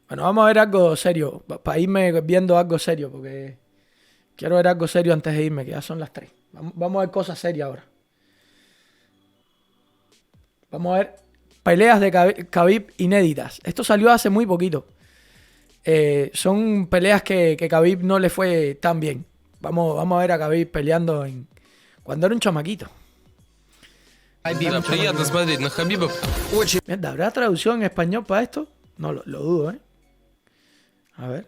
Bueno, vamos a ver algo serio. Para irme viendo algo serio, porque quiero ver algo serio antes de irme, que ya son las 3. Vamos a ver cosas serias ahora. Vamos a ver peleas de KHABIB inéditas. Esto salió hace muy poquito. Son peleas que KHABIB no le fue tan bien. Vamos a ver a KHABIB peleando cuando era un chamaquito. Mierda, ¿habrá traducción en español para esto? No, lo dudo, ¿eh? A ver.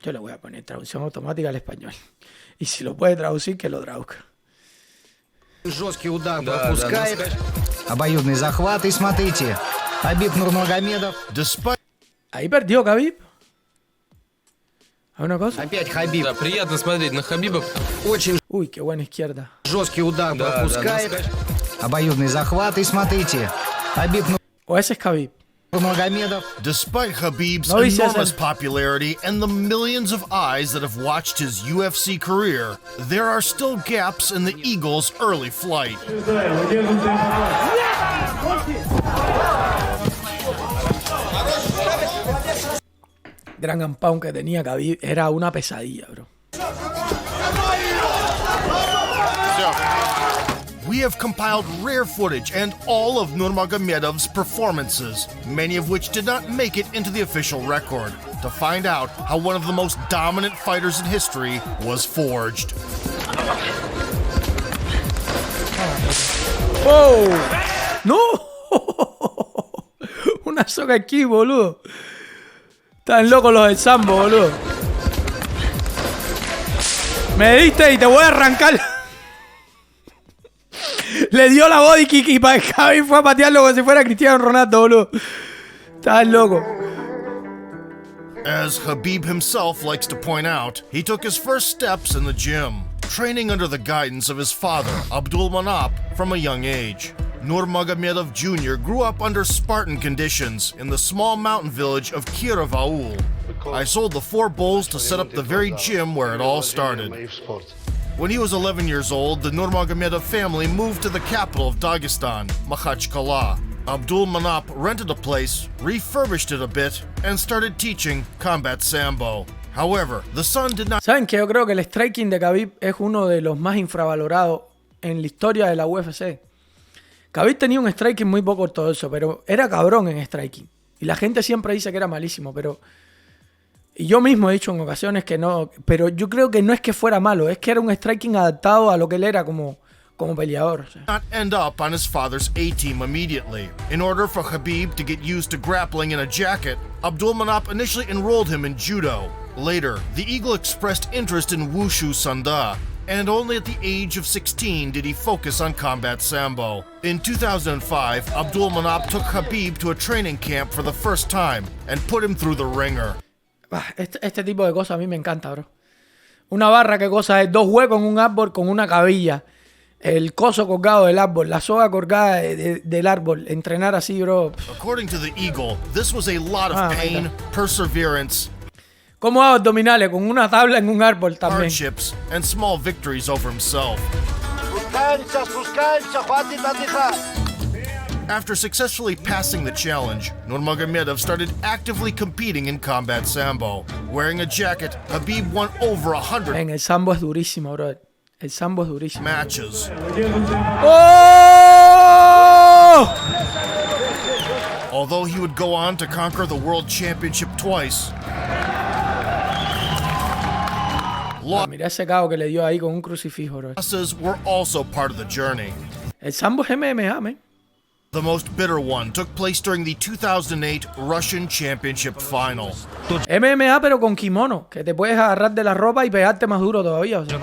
Yo le voy a poner traducción automática al español. Y si lo puede traducir, que lo traduzca. Жесткий удар пропускает. Обоюдный захват. И смотрите, Хабиб Нурмагомедов. Ahí perdió KHABIB. ¿A una cosa? Опять Хабиб. Да, приятно смотреть на Хабиба. Очень Uy, qué buena izquierda. жесткий удар пропускает. Обоюдный захват. И смотрите, Хабиб O ese es KHABIB. Нурмагомедов. Despite Khabib's No dice enormous eso. popularity and the millions of eyes that have watched his UFC career, there are still gaps in the Eagle's early flight. Gran ampón que tenía KHABIB era una pesadilla, bro. We have compiled rare footage and all of Nurmagomedov's performances, many of which did not make it into the official record, to find out how one of the most dominant fighters in history was forged. ¡Oh! ¡No! Una soga aquí, boludo. Están locos los del Sambo, boludo. Me diste y te voy a arrancar. Le dio la body kick y para KHABIB fue a patearlo como si fuera Cristiano Ronaldo, boludo. Estás loco. As Khabib himself likes to point out, he took his first steps in the gym, training under the guidance of his father, Abdulmanap, from a young age. Nurmagomedov Jr. grew up under Spartan conditions in the small mountain village of Kiravaul. I sold the 4 bulls to set up the very gym where it all started. When he was 11 years old, the Nurmagomedov family moved to the capital of Dagestan, Makhachkala. Abdulmanap rented a place, refurbished it a bit, and started teaching combat sambo. However, the son did not... ¿Saben que yo creo que el striking de KHABIB es uno de los más infravalorados en la historia de la UFC? KHABIB tenía un striking muy poco ortodoxo, pero era cabrón en striking. Y la gente siempre dice que era malísimo, pero... Y yo mismo he dicho en ocasiones que no, pero yo creo que no es que fuera malo, es que era un striking adaptado a lo que él era como peleador. O sea. Not end up on his father's A-team immediately. In order for Khabib to get used to grappling in a jacket, Abdulmanap initially enrolled him in judo. Later, the Eagle expressed interest in wushu sanda, and only at the age of 16 did he focus on combat sambo. In 2005, Abdulmanap took Khabib to a training camp for the first time and put him through the ringer. Este tipo de cosas a mí me encanta, bro. Una barra que cosa es 2 huecos en un árbol con una cabilla. El coso colgado del árbol, la soga colgada del árbol. Entrenar así, bro. According to the Eagle, this was a lot of pain, perseverance, ¿Cómo hago abdominales? Con una tabla en un árbol también. hardships, and small victories over himself. After successfully passing the challenge, Nurmagomedov started actively competing in combat sambo. Wearing a jacket, Khabib won over 100 El sambo es durísimo, bro. El sambo es durísimo. matches. ¡Oh! Although he would go on to conquer the World Championship twice. Mira ese cao que le dio ahí con un crucifijo, bro. Losses were also part of the journey. El sambo es MMA, man. The most bitter one took place during the 2008 Russian Championship final. MMA pero con kimono, que te puedes agarrar de la ropa y pegarte más duro todavía. O sea.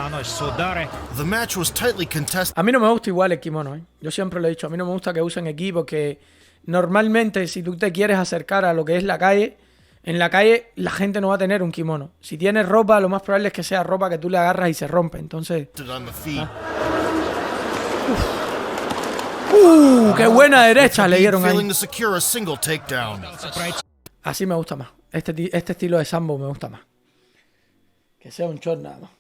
The match was tightly contested. A mí no me gusta igual el kimono, ¿eh? Yo siempre lo he dicho, a mí no me gusta que usen equipo, que normalmente si tú te quieres acercar a lo que es la calle, en la calle la gente no va a tener un kimono. Si tienes ropa, lo más probable es que sea ropa que tú le agarras y se rompe, entonces... On the feet. ¡Qué buena derecha le dieron ahí! Failing to secure a single takedown. Así me gusta más. Este estilo de sambo me gusta más. Que sea un short nada más.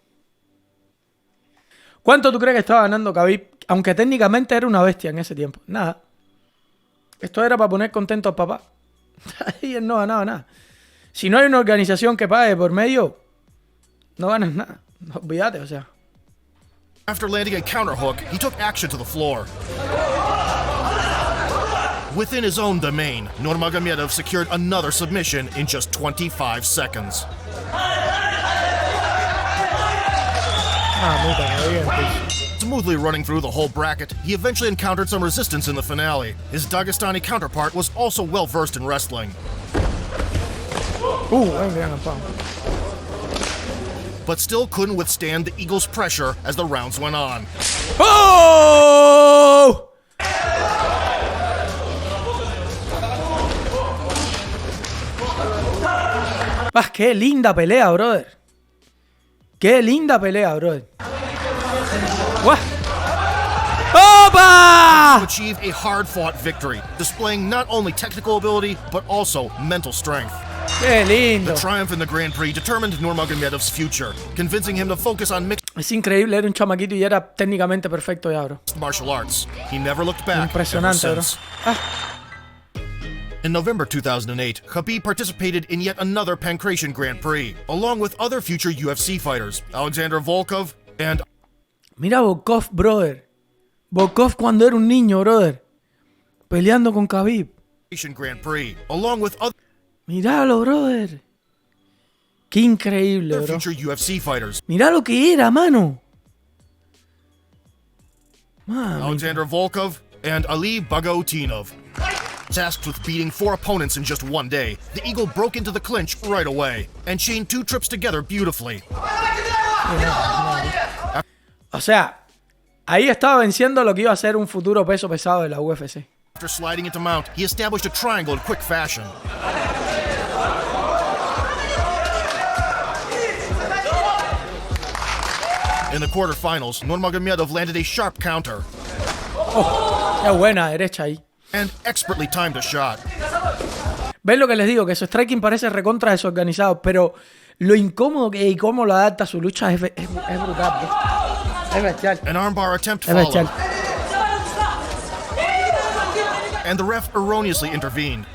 ¿Cuánto tú crees que estaba ganando KHABIB? Aunque técnicamente era una bestia en ese tiempo. Nada. Esto era para poner contento al papá. Ahí él no ha ganado nada. Si no hay una organización que pague por medio, no ganas nada. Olvídate, o sea. After landing a counterhook, he took action to the floor. Within his own domain, Nurmagomedov secured another submission in just 25 seconds. Smoothly running through the whole bracket, he eventually encountered some resistance in the finale. His Dagestani counterpart was also well versed in wrestling. But still couldn't withstand the Eagles' pressure as the rounds went on. ¡Oh! ¡Qué linda pelea, brother! ¡Qué linda pelea, brother! ¡Guau! To achieve a hard-fought victory, displaying not only technical ability, but also mental strength. ¡Qué lindo! The triumph in the Grand Prix determined Nurmagomedov's future, convincing him to focus on mixed Es increíble, era un chamaquito y era técnicamente perfecto ya, bro. martial arts. He never looked back ever Impresionante, bro. since. In November 2008, Khabib participated in yet another Pancration Grand Prix, along with other future UFC fighters, Alexander Volkov and... Mira Volkov, brother. Volkov cuando era un niño, brother. Peleando con Khabib. Grand Prix, along with other Míralo, brother. Qué increíble, bro. future UFC fighters, Mirá lo que era, mano. Mami. Alexander Volkov and Ali Bagautinov. Tasked with beating 4 opponents in just one day, the Eagle broke into the clinch right away and chained 2 trips together beautifully. O sea, ahí estaba venciendo lo que iba a ser un futuro peso pesado de la UFC. After sliding into mount, he established a triangle in quick fashion. In the quarterfinals, Nurmagomedov landed a sharp counter Oh, qué buena derecha ahí. and expertly timed a shot. ¿Ves lo que les digo? Que su striking parece recontra desorganizado, pero lo incómodo que y cómo lo adapta a su lucha es brutal, ¿ves? Es bestial. An armbar attempt Es bestial. followed, and the ref erroneously intervened.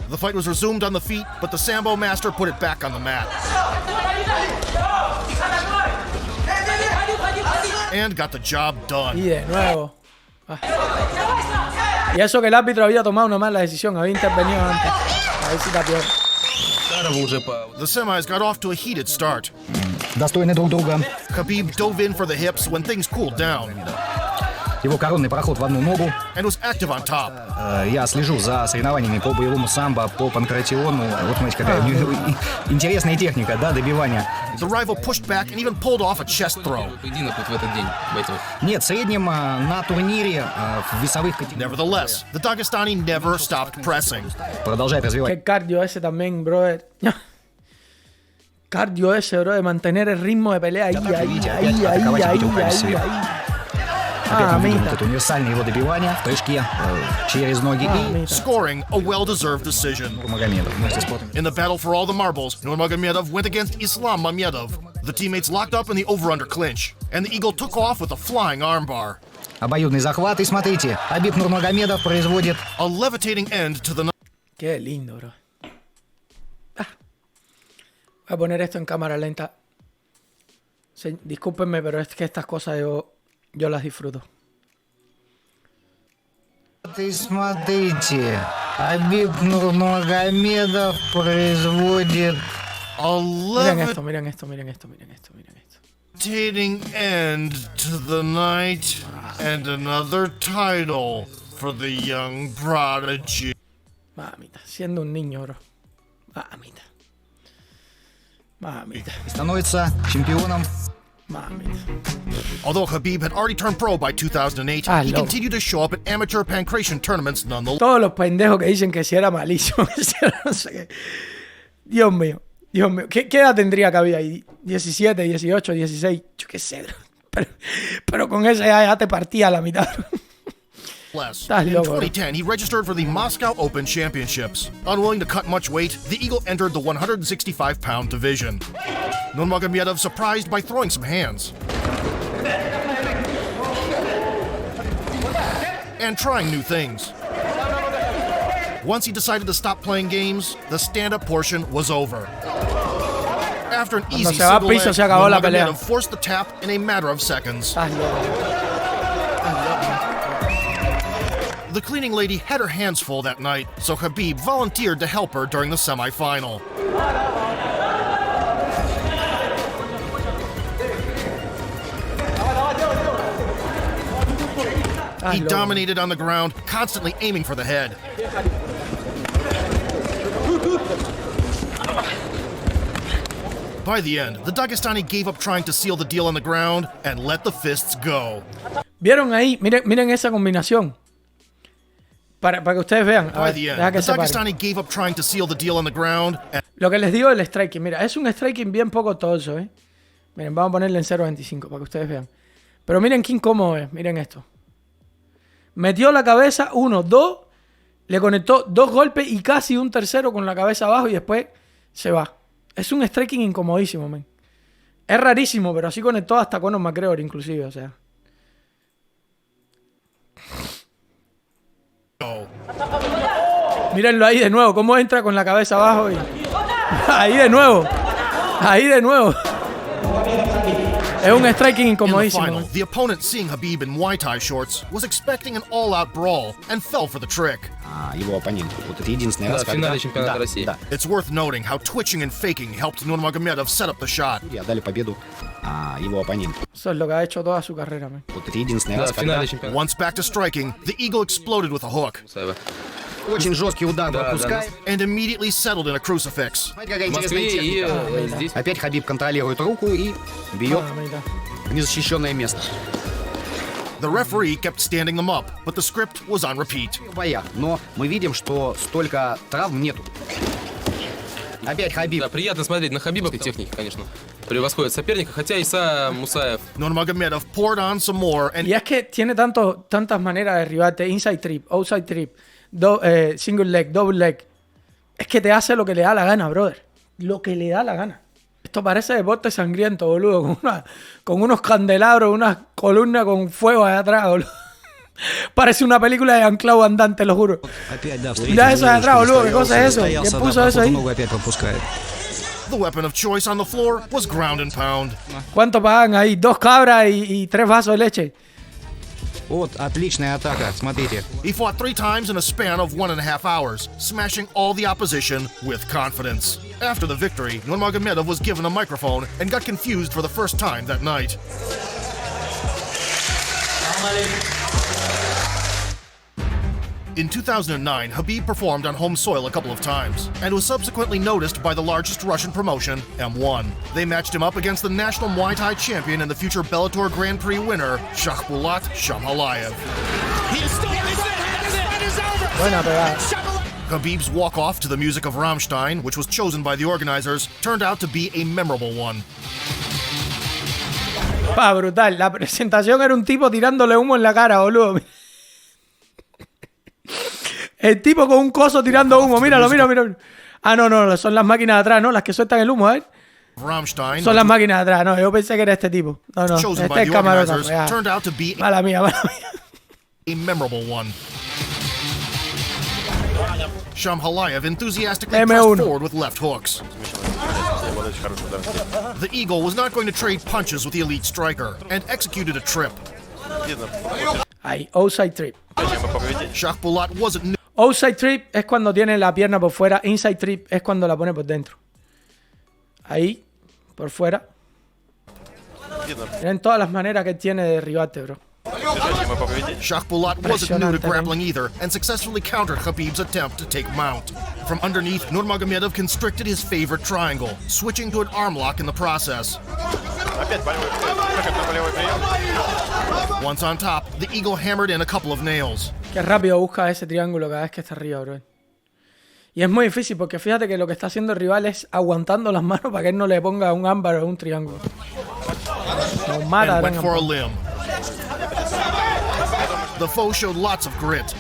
The fight was resumed on the feet, but the Sambo master put it back on the mat. And got the job Y done. de nuevo. Y eso que el árbitro había tomado una mala decisión, había intervenido antes. A ver si está peor. The semis got off to a heated start. Достойны друг друга. Khabib dove in for the hips when things cooled down Его коронный проход в одну ногу. and was active on top. Я слежу за соревнованиями по боевому самбо, по панкратиону. Вот смотрите, какая у него интересная техника, да, добивания. The rival pushed back and even pulled off a chest throw. Поединок вот в этот день бойцов. Нет, в среднем на турнире в весовых категориях Nevertheless, the Dagestani never stopped pressing. продолжает развивать. Qué cardio ese también, brother. Cardio ese, bro, de mantener el ritmo de pelea ahí, ahí. Это универсальное его добивание в прыжке через ноги и Scoring a well-deserved decision. Магомедов. In the battle for all the marbles, Nurmagomedov went against Islam Mamedov. The teammates locked up in the over-under clinch, and the Eagle took off with a flying armbar. Обоюдный захват, и смотрите, Хабиб Нурмагомедов производит A levitating end to the night. Qué lindo, bro. Voy a poner esto en cámara lenta. Discúlpenme, pero es que estas cosas yo las disfruto. Ты смотрите, Хабиб Нурмагомедов производит Miren esto. Levitating end to the night and another title for the young prodigy. Mamita, siendo un niño, bro. Mamita. становится чемпионом. Mamita. Although Khabib had already turned pro by 2008, he loco. continued to show up at amateur pancration tournaments nonetheless. Todos los pendejos que dicen que si era malísimo, que si era no sé qué. Dios mío. ¿Qué edad tendría Khabib ahí? 17, 18, 16, yo qué sé, bro. Pero con esa ya te partía a la mitad, bro. Estás In loco, bro. 2010, he registered for the Moscow Open Championships. Unwilling to cut much weight, the Eagle entered the 165-pound division. Nurmagomedov surprised by throwing some hands and trying new things. Once he decided to stop playing games, the stand-up portion was over. After an easy se va al single piso, leg, se acabó la pelea. Nurmagomedov forced the tap in a matter of seconds. Estás loco. The cleaning lady had her hands full that night, so Khabib volunteered to help her during the semi-final. He dominated on the ground, constantly aiming for the head. By the end, the Dagestani gave up trying to seal the deal on the ground and let the fists go. ¿Vieron ahí? Miren esa combinación. Para que ustedes vean. A By ver, the deja end, que the se pare. Dagestani gave up trying to seal the deal on the ground and Lo que les digo del striking. Mira, es un striking bien poco torso, ¿eh? Miren, vamos a ponerle en 0.25 para que ustedes vean. Pero miren qué incómodo es. Miren esto. Metió la cabeza, 1, 2. Le conectó 2 golpes y casi un tercero con la cabeza abajo y después se va. Es un striking incomodísimo, men. Es rarísimo, pero así conectó hasta Conor McGregor inclusive, o sea. Mírenlo ahí de nuevo, cómo entra con la cabeza abajo y... Ahí de nuevo. Ahí de nuevo. Es un striking in the incomodísimo. final, the opponent, seeing Khabib in Muay Thai shorts, was expecting an all-out brawl and fell for the trick. Его оппоненту. Вот это единственный раз, в финале чемпионата России. Да, It's worth noting how twitching and faking helped Nurmagomedov set up the shot. отдали победу его оппоненту. Eso es lo que ha hecho toda su carrera, man. Вот это единственный Да, раз, в когда финале чемпионата Once back to striking, the Eagle exploded with a hook Мусаева. очень жесткий удар Да, пропускает. and immediately settled in a crucifix. Смотрите, какая В интересная Москве и техника. здесь. Опять Хабиб контролирует руку и бьет Ah, mira. в незащищенное место. The referee kept standing them up, but the script was on repeat. В боях. Но мы видим, что столько травм нету. Опять Хабиб. Да, приятно смотреть на Хабиба. Техники, конечно, превосходит соперника, хотя и сам Мусаев. Nurmagomedov poured on some more and Y es que tiene tantas maneras de derribarte. Inside trip, outside trip, single leg, double leg. Es que te hace lo que le da la gana, brother. Lo que le da la gana. Esto parece deporte sangriento, boludo. Con unos candelabros, unas columnas con fuego allá atrás, boludo. Parece una película de Jean-Claude Van Damme, te lo juro. Mira eso de atrás, boludo. ¿Qué cosa es eso? ¿Quién puso eso ahí? the weapon of choice on the floor was ground and pound. ¿Cuánto pagan ahí? 2 cabras y 3 vasos de leche. Вот, отличная атака, смотрите. He fought 3 times in a span of 1.5 hours, smashing all the opposition with confidence. After the victory, Nurmagomedov was given a microphone and got confused for the first time that night. In 2009, Khabib performed on home soil a couple of times and was subsequently noticed by the largest Russian promotion, M1. They matched him up against the national Muay Thai champion and the future Bellator Grand Prix winner, Shakhbulat Shamhalayev. Buena pegada. Khabib's walk-off to the music of Rammstein, which was chosen by the organizers, turned out to be a memorable one. Pa, brutal. La presentación era un tipo tirándole humo en la cara, boludo. El tipo con un coso tirando humo. Míralo, mira. Ah, no, son las máquinas de atrás, ¿no? Las que sueltan el humo, ¿eh? Rammstein, Son las máquinas de atrás, no. Yo pensé que era este tipo. No, chosen este by es the camarógrafo. organizers, Ya. turned out to be Mala mía. a memorable one. Shamhalayev enthusiastically M1. pressed forward with left hooks. The Eagle was not going to trade punches with the elite striker and executed a trip. Ahí, outside trip. Shakhbulat wasn't new Outside trip es cuando tiene la pierna por fuera. Inside trip es cuando la pone por dentro. Ahí, por fuera. Miren todas las maneras que tiene de derribarte, bro. Shakhbulat wasn't new to grappling either and successfully countered Khabib's attempt to take mount. From underneath, Nurmagomedov constricted his favorite triangle, switching to an arm lock in the process. Once on top, the Eagle hammered in a couple of nails. Qué rápido busca ese triángulo cada vez que está arriba, bro. Y es muy difícil porque fíjate que lo que está haciendo el rival es aguantando las manos para que él no le ponga un ámbar o un triángulo. Lo mata, And went gran for a amor. limb. The foe showed lots of grit.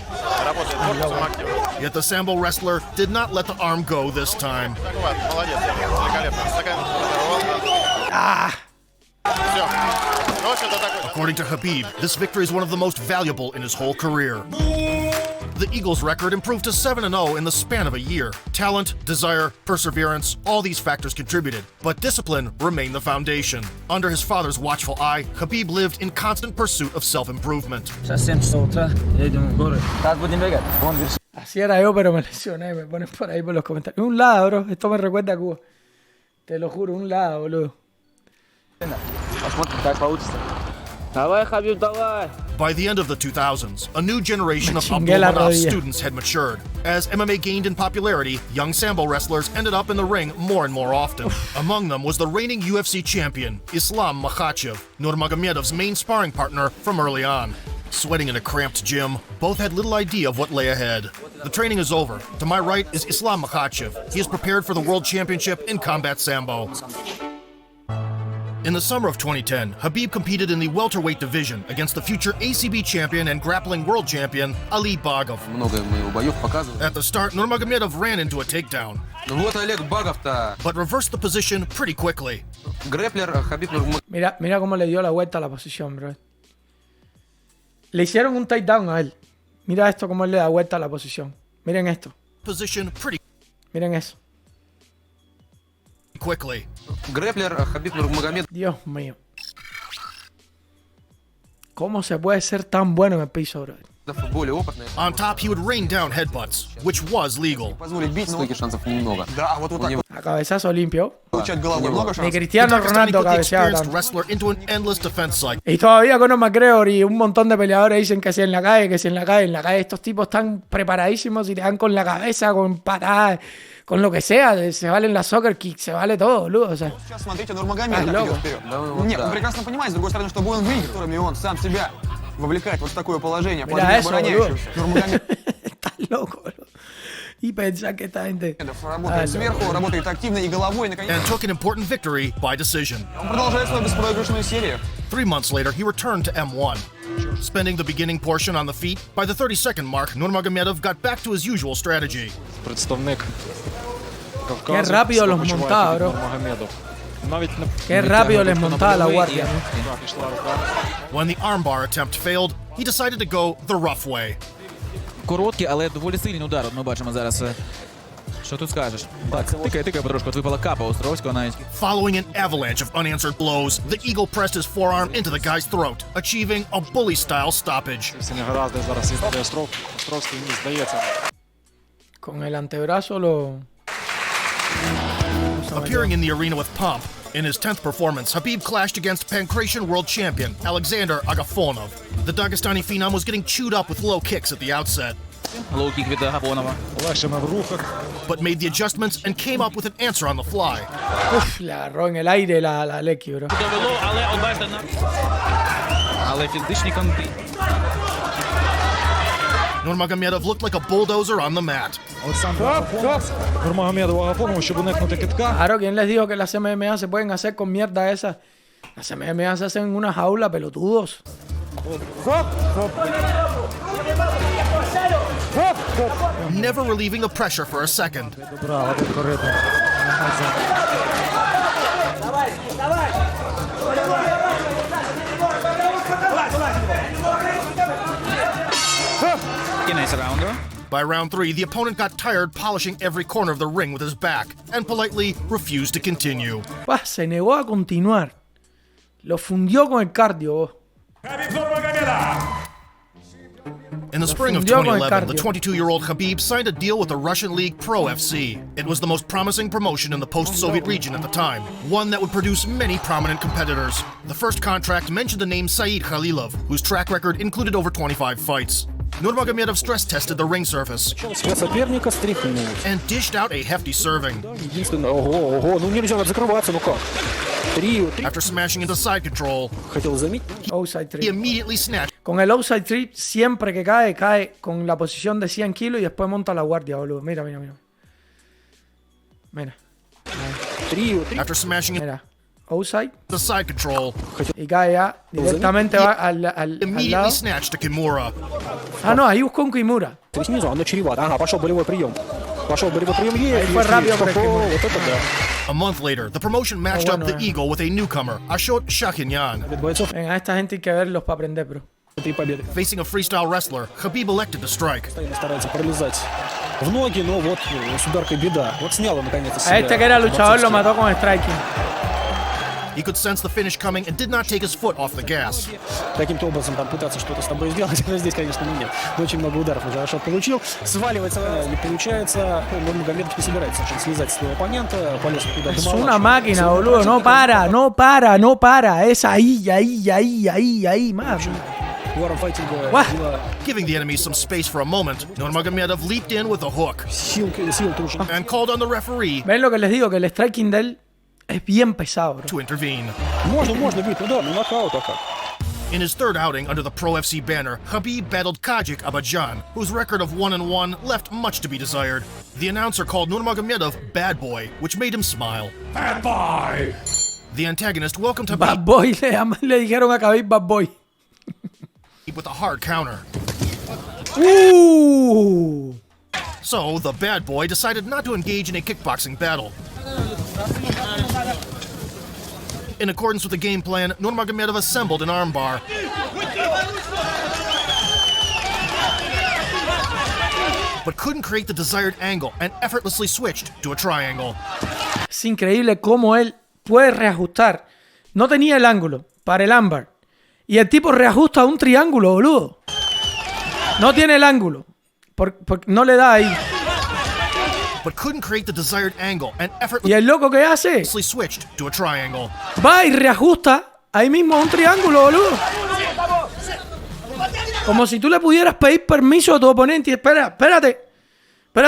Yet the Sambo wrestler did not let the arm go this time. According to Khabib, this victory is one of the most valuable in his whole career. the Eagles' record improved to 7-0 in the span of a year. Talent, desire, perseverance, all these factors contributed, but discipline remained the foundation. Under his father's watchful eye, Khabib lived in constant pursuit of self-improvement. Así era yo, pero me lesioné. Me ponen por ahí por los comentarios. Un lado, bro. Esto me recuerda a Cuba. Te lo juro, un lado, boludo. By the end of the 2000s, a new generation of Abdulmanap's students had matured. As MMA gained in popularity, young Sambo wrestlers ended up in the ring more and more often. Among them was the reigning UFC champion, Islam Makhachev, Nurmagomedov's main sparring partner from early on. Sweating in a cramped gym, both had little idea of what lay ahead. The training is over. To my right is Islam Makhachev. He is prepared for the World Championship in Combat Sambo. In the summer of 2010, Khabib competed in the welterweight division against the future ACB champion and grappling world champion, Ali Bagov. At the start, Nurmagomedov ran into a takedown, but reversed the position pretty quickly. Mira cómo le dio la vuelta a la posición, bro. Le hicieron un takedown a él. Mira esto cómo él le da vuelta a la posición. Miren esto. Miren eso. Quickly. Dios mío. ¿Cómo se puede ser tan bueno en el piso, bro? On top, he would rain down headbutts, which was legal. A cabezazo limpio. Ni Cristiano Ronaldo cabeceaba tanto. Y todavía Conor McGregor y un montón de peleadores dicen que si en la calle, estos tipos están preparadísimos y te dan con la cabeza, con patadas, con lo que sea, se valen la soccer kick, se vale todo, boludo. O sea, смотрите, Нурмагомедов вперед. Нет, он прекрасно понимает, с другой стороны, что бой он выиграет, которыми он сам себя вовлекает вот в такое положение. Mira eso, boludo. Estás loco, boludo. Y pensar que esta gente... Работает сверху, работает активно и головой, наконец. And took an important victory by decision. Он продолжает свою беспроигрышную серию. 3 months later, he returned to M1. Spending the beginning portion on the feet, by the 32nd mark, Nurmagomedov got back to his usual strategy. Qué rápido los montaba, bro. Qué rápido les montaba la guardia. When the armbar attempt failed, he decided to go the rough way. Короткий, але доволі сильний удар. От ми бачимо зараз. Що тут скажеш? Так, тикає потрошку. От випала капа у Островського навіть. Following an avalanche of unanswered blows, the Eagle pressed his forearm into the guy's throat, achieving a bully-style stoppage. Con el antebrazo lo... Appearing in the arena with pomp, in his 10th performance, Khabib clashed against Pancratian world champion Alexander Agafonov. The Dagestani phenom was getting chewed up with low kicks at the outset, Лоу-кік від Агафонова. but made the adjustments and came up with an answer on the fly. Uf, le agarró en el aire la Lecky, bro. Довело, але обережно. Але фізичні конти. Nurmagomedov looked like a bulldozer on the mat. Claro, ¿quién les dijo que las MMA se pueden hacer con mierda esa? Las MMA se hacen en una jaula, pelotudos. Never relieving the pressure for a second. Кінець раунду. By round 3, the opponent got tired polishing every corner of the ring with his back and politely refused to continue. Se negó a continuar. Lo fundió con el cardio. In the spring of 2011, the 22-year-old Khabib signed a deal with the Russian league Pro FC. It was the most promising promotion in the post-Soviet region at the time, one that would produce many prominent competitors. The first contract mentioned the name Said Khalilov, whose track record included over 25 fights. Nurmagomedov stress-tested the ring surface and dished out a hefty serving. After smashing into side control, he immediately snatched. Con el outside trip, siempre que cae con la posición de 100 kilos y después monta la guardia, boludo. Mira. After smashing it, Mira. Outside. the side control, Y cae ya. Directamente va al immediately lado. snatched a Kimura. Ah, no, ahí buscó un Kimura. Ahí fue rápido por el Kimura. A month later, the promotion matched up the Eagle with a newcomer, Ashot Shakhinyan. Venga, a esta gente hay que verlos para aprender, bro. этой победы. Facing a freestyle wrestler, Khabib elected to strike. Постоянно старается пролезать в ноги, но вот с ударкой беда. Вот снял он наконец-то A este que era luchador lo mató con striking. He could sense the finish coming and did not take his foot off the gas. Каким-то образом там пытаться что-то с тобой сделать, но здесь, конечно, нет. Очень много ударов уже Ашот получил. Сваливается не получается. Нурмагомедов не собирается слезать с своего оппонента. Полез туда. Es una máquina, boludo. No para, no para, no para. Es ahí, ahí, ahí, ahí, ahí, más. Giving the enemy some space for a moment, Nurmagomedov leaped in with a hook and called on the referee. ¿Ven lo que les digo? Que el striking de él es bien pesado, bro. To intervene. Можно бить, да, но нокаут пока. In his third outing under the Pro FC banner, Khabib battled Kajik Abadjan, whose record of 1-1 left much to be desired. The announcer called Nurmagomedov Bad Boy, which made him smile. Bad Boy! The antagonist welcomed Khabib. Bad Boy, le dijeron a Khabib Bad Boy. With a hard counter. So, the Bad Boy decided not to engage in a kickboxing battle. In accordance with the game plan, Nurmagomedov assembled an armbar. But couldn't create the desired angle and effortlessly switched to a triangle. Es increíble cómo él puede reajustar. No tenía el ángulo para el armbar. Y el tipo reajusta un triángulo, boludo. No tiene el ángulo. Porque no le da ahí. But couldn't create the desired angle and ¿Y el loco qué hace? switched to a triangle. Va y reajusta ahí mismo un triángulo, boludo. Como si tú le pudieras pedir permiso a tu oponente y espérate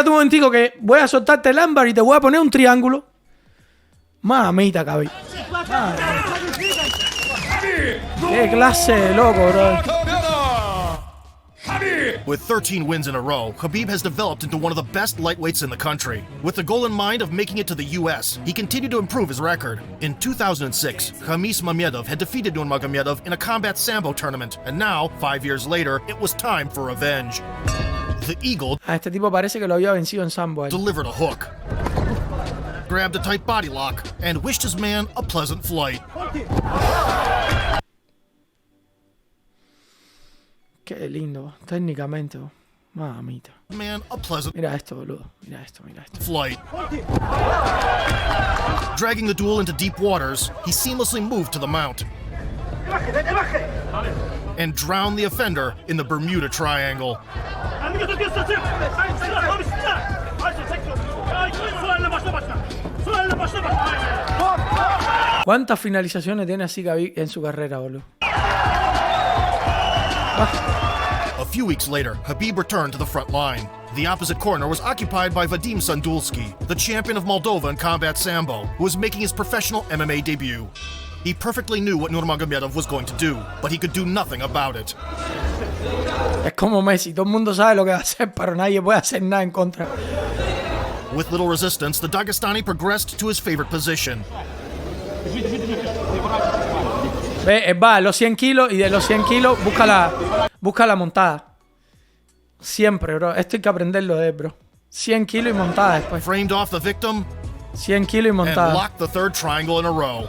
un momentico que voy a soltarte el ámbar y te voy a poner un triángulo. Mamita, Khabib. Qué clase de loco, bro. With 13 wins in a row, Khabib has developed into one of the best lightweights in the country. With the goal in mind of making it to the US, he continued to improve his record. In 2006, Khamis Mamedov had defeated Nurmagomedov in a combat sambo tournament, and now, 5 years later, it was time for revenge. The Eagle A este tipo parece que lo había vencido en sambo. delivered a hook, grabbed a tight body lock, and wished his man a pleasant flight. Qué lindo, técnicamente. Mamita. Man, a pleasant Mira esto, boludo. Mira esto. flight. Dragging the duel into deep waters, he seamlessly moved to the mount and drowned the offender in the Bermuda Triangle. ¿Cuántas finalizaciones tiene así Khabib en su carrera, boludo? A few weeks later, Khabib returned to the front line. The opposite corner was occupied by Vadim Sandulski, the champion of Moldova in combat sambo, who was making his professional MMA debut. He perfectly knew what Nurmagomedov was going to do, but he could do nothing about it. Es como Messi, todo el mundo sabe lo que va a hacer, pero nadie puede hacer nada en contra. With little resistance, the Dagestani progressed to his favorite position. Ve, va a los 100 kilos y de los 100 kilos busca la montada. Siempre, bro. Esto hay que aprenderlo de él, bro. 100 kilos y montada después. Framed off the victim 100 kilos y and montada. locked the third triangle in a row.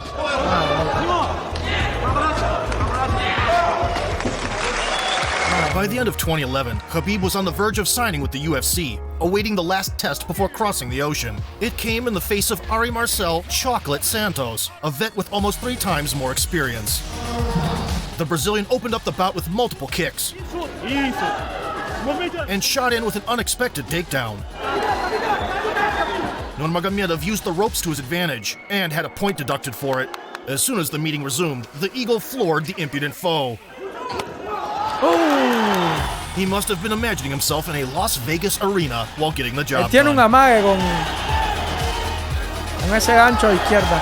By the end of 2011, Khabib was on the verge of signing with the UFC, awaiting the last test before crossing the ocean. It came in the face of Ari Marcel Chocolate Santos, a vet with almost 3 times more experience. The Brazilian opened up the bout with multiple kicks and shot in with an unexpected takedown. Nurmagomedov used the ropes to his advantage and had a point deducted for it. As soon as the meeting resumed, the Eagle floored the impudent foe. He must have been imagining himself in a Las Vegas arena while getting the job Tiene un done. amague con ese gancho a izquierda.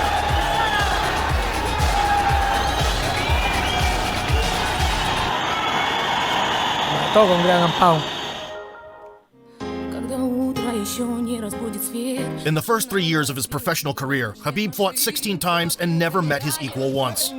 Mató con gran pound. In the first 3 years of his professional career, Khabib fought 16 times and never met his equal once.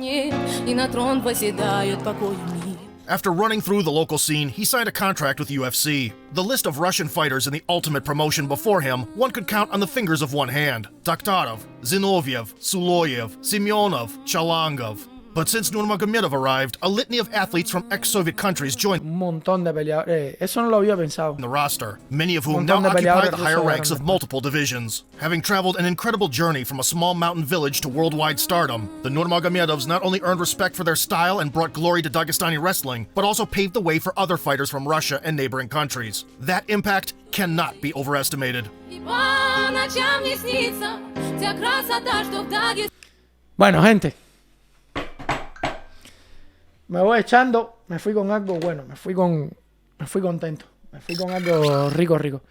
After running through the local scene, he signed a contract with UFC. The list of Russian fighters in the Ultimate promotion before him, one could count on the fingers of one hand. Takhtarov, Zinoviev, Suloyev, Semyonov, Chalangov. But since Nurmagomedov arrived, a litany of athletes from ex-Soviet countries joined Un montón de peleadores. Eso no lo había pensado. the roster, many of whom Montón now de occupy peleadores the higher rusos ranks of grandes. multiple divisions. Having traveled an incredible journey from a small mountain village to worldwide stardom, the Nurmagomedovs not only earned respect for their style and brought glory to Dagestani wrestling, but also paved the way for other fighters from Russia and neighboring countries. That impact cannot be overestimated. Bueno, gente. Me voy echando. Me fui con algo bueno. Me fui contento. Me fui con algo rico.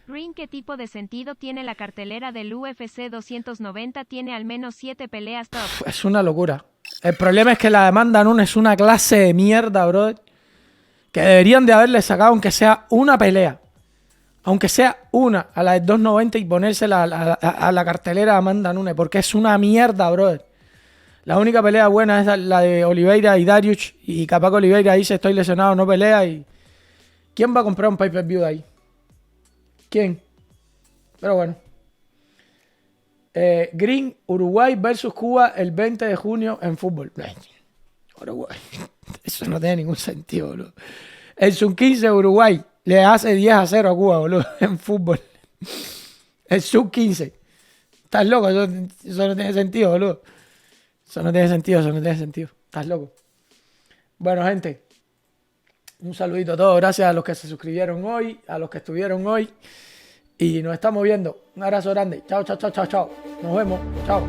Green, ¿qué tipo de sentido tiene la cartelera del UFC 290? Tiene al menos 7 peleas top. Es una locura. El problema es que la demanda Nun es una clase de mierda, brother. Que deberían de haberle sacado aunque sea una pelea. Aunque sea una a la de 290 y ponérsela a la cartelera de Amanda Nunes. Porque es una mierda, brother. La única pelea buena es la de Oliveira y Dariush. Y capaz que Oliveira dice estoy lesionado, no pelea. Y ¿quién va a comprar un pay-per-view de ahí? ¿Quién? Pero bueno. Green, Uruguay versus Cuba el 20 de junio en fútbol. Uruguay. Eso no tiene ningún sentido, boludo. El sub-15 Uruguay le hace 10-0 a Cuba, boludo, en fútbol. El sub-15. ¿Estás loco? Eso no tiene sentido, boludo. Eso no tiene sentido. ¿Estás loco? Bueno, gente. Un saludito a todos. Gracias a los que se suscribieron hoy, a los que estuvieron hoy. Y nos estamos viendo. Un abrazo grande. Chao. Nos vemos. Chao.